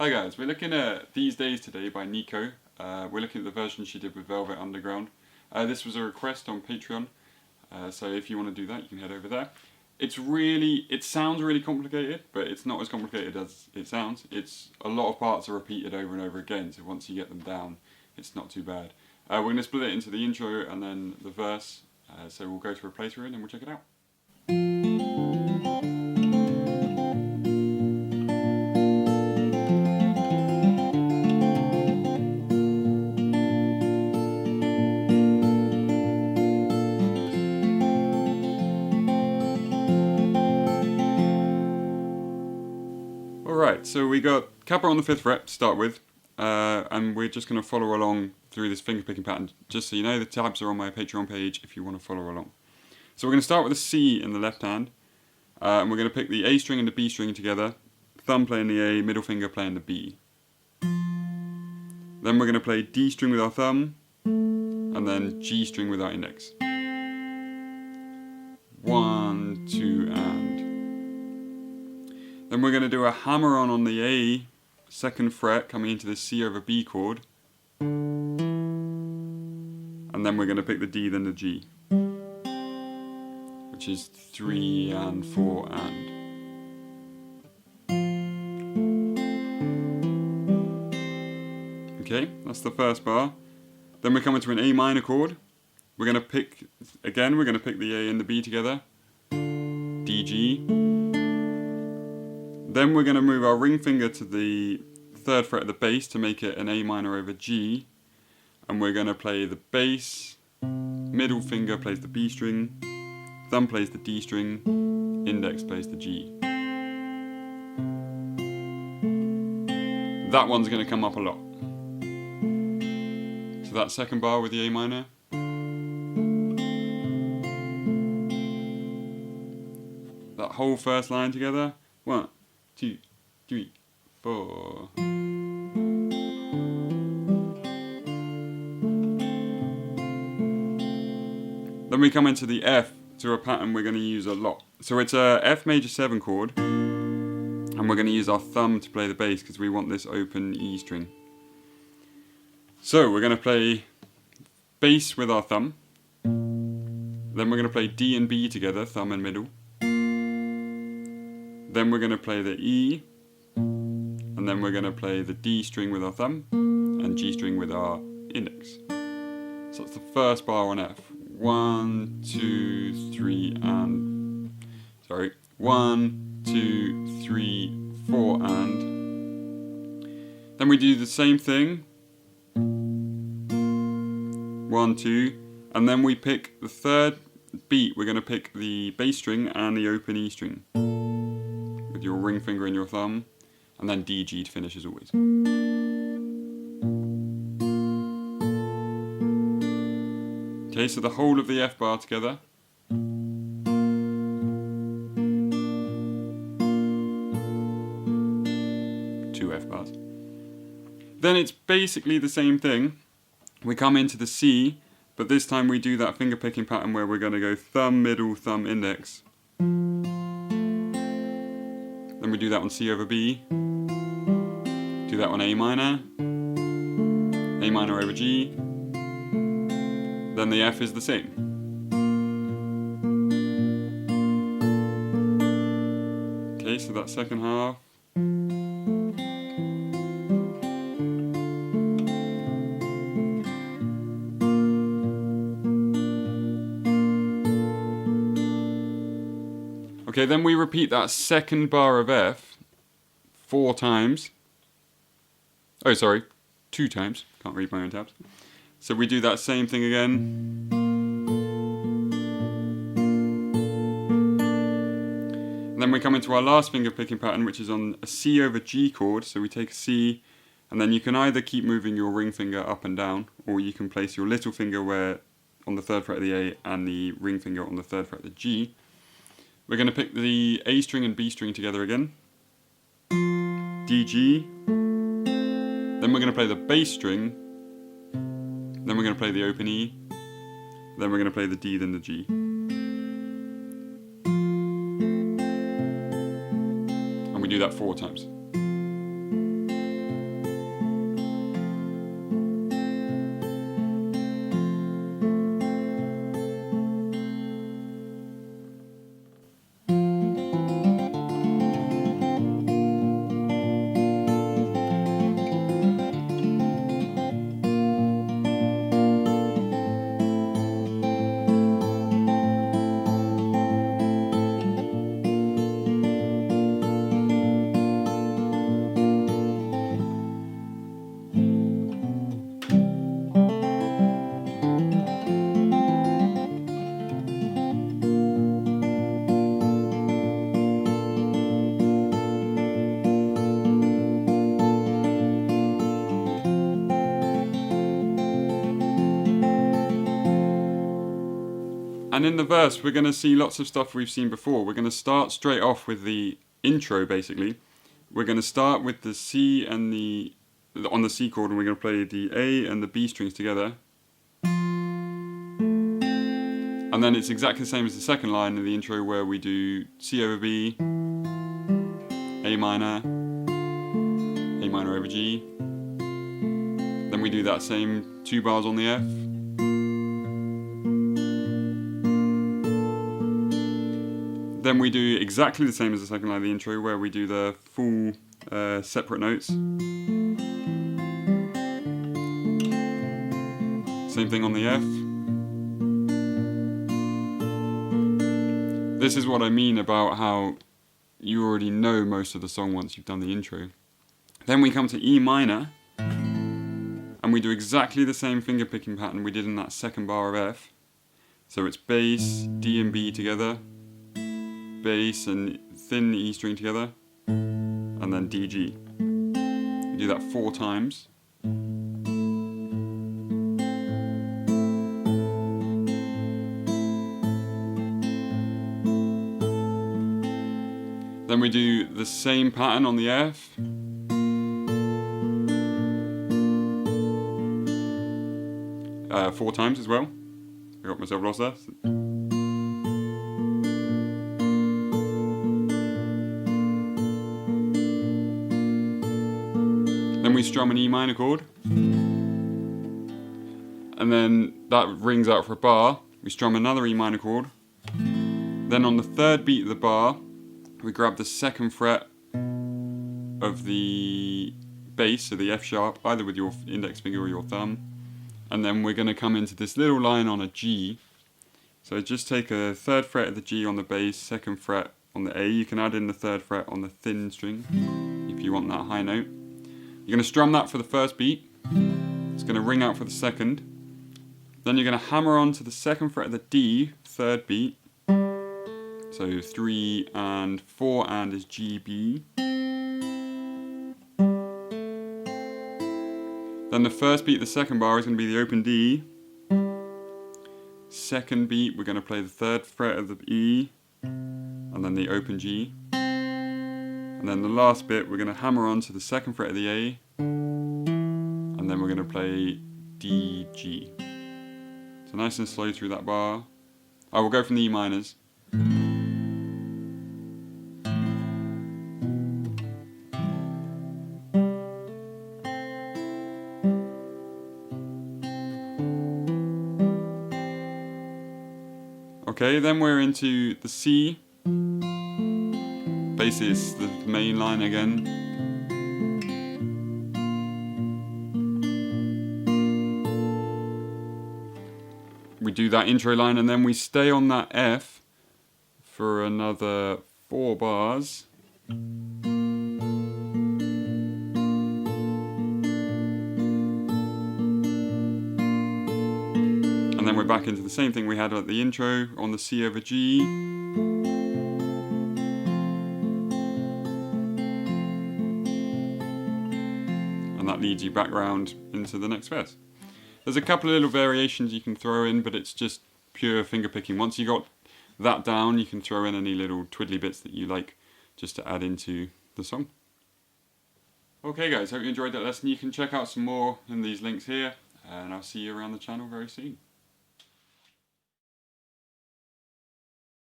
Hi guys, we're looking at These Days today by Nico. We're looking at the version she did with Velvet Underground. This was a request on Patreon, so if you want to do that you can head over there. It sounds really complicated, but it's not as complicated as it sounds. A lot of parts are repeated over and over again, so once you get them down, it's not too bad. We're going to split it into the intro and then the verse, so we'll go to a playthrough and then we'll check it out. Alright, so we got Kappa on the 5th fret to start with, and we're just going to follow along through this fingerpicking pattern. Just so you know, the tabs are on my Patreon page if you want to follow along. So we're going to start with a C in the left hand, and we're going to pick the A string and the B string together, thumb playing the A, middle finger playing the B. Then we're going to play D string with our thumb, and then G string with our index. 1, 2, and. Then we're going to do a hammer on the A, 2nd fret, coming into the C over B chord. And then we're going to pick the D, then the G, which is 3 and 4 and. Okay, that's the first bar. Then we're coming to an A minor chord. We're going to pick the A and the B together. D, G. Then we're going to move our ring finger to the 3rd fret of the bass to make it an A minor over G. And we're going to play the bass, middle finger plays the B string, thumb plays the D string, index plays the G. That one's going to come up a lot. So that 2nd bar with the A minor. That whole first line together. 1, 2, 3, 4. Then we come into the F, to a pattern we're going to use a lot. So it's a F major 7 chord, and we're going to use our thumb to play the bass because we want this open E string. So we're going to play bass with our thumb, then we're going to play D and B together, thumb and middle. Then we're going to play the E, and then we're going to play the D string with our thumb, and G string with our index. So that's the first bar on F. 1, 2, 3, and... Sorry. 1, 2, 3, 4, and... Then we do the same thing. 1, 2, and then we pick the 3rd beat. We're going to pick the bass string and the open E string. Your ring finger and your thumb, and then D, G to finish as always. Okay, so the whole of the F bar together. Two F bars. Then it's basically the same thing. We come into the C, but this time we do that finger picking pattern where we're going to go thumb, middle, thumb, index. Then we do that on C over B, do that on A minor over G, then the F is the same. Okay, so that 2nd half. Okay, then we repeat that 2nd bar of F 4 times. Oh, sorry, 2 times. Can't read my own tabs. So we do that same thing again. And then we come into our last finger picking pattern, which is on a C over G chord. So we take a C, and then you can either keep moving your ring finger up and down, or you can place your little finger on the 3rd fret of the A and the ring finger on the 3rd fret of the G. We're going to pick the A string and B string together again. D, G. Then we're going to play the bass string. Then we're going to play the open E. Then we're going to play the D, then the G. And we do that 4 times. And in the verse, we're going to see lots of stuff we've seen before. We're going to start straight off with the intro, basically. We're going to start with the C and on the C chord, and we're going to play the A and the B strings together. And then it's exactly the same as the second line in the intro, where we do C over B, A minor over G. Then we do that same 2 bars on the F. Then we do exactly the same as the second line of the intro, where we do the full separate notes. Same thing on the F. This is what I mean about how you already know most of the song once you've done the intro. Then we come to E minor, and we do exactly the same finger picking pattern we did in that second bar of F. So it's bass, D and B together, bass and thin E string together, and then D, G. We do that 4 times. Then we do the same pattern on the F. Four times as well. I got myself lost there. Then we strum an E minor chord. And then that rings out for a bar. We strum another E minor chord. Then on the third beat of the bar, we grab the second fret of the bass, so the F sharp, either with your index finger or your thumb. And then we're going to come into this little line on a G. So just take a third fret of the G on the bass, second fret on the A. You can add in the third fret on the thin string if you want that high note. You're going to strum that for the first beat. It's going to ring out for the second. Then you're going to hammer on to the second fret of the D, third beat. So 3 and 4 and is G, B. Then the first beat, the second bar, is going to be the open D. Second beat, we're going to play the third fret of the E, and then the open G. And then the last bit, we're going to hammer on to the second fret of the A, and then we're going to play D, G. So nice and slow through that bar. I will go from the E minors. Okay, then we're into the C. Bass is the main line again. We do that intro line and then we stay on that F for another 4 bars. And then we're back into the same thing we had at the intro on the C over G. And that leads you back round into the next verse. There's a couple of little variations you can throw in, but it's just pure finger picking. Once you got that down, you can throw in any little twiddly bits that you like just to add into the song. Okay guys, hope you enjoyed that lesson. You can check out some more in these links here, and I'll see you around the channel very soon.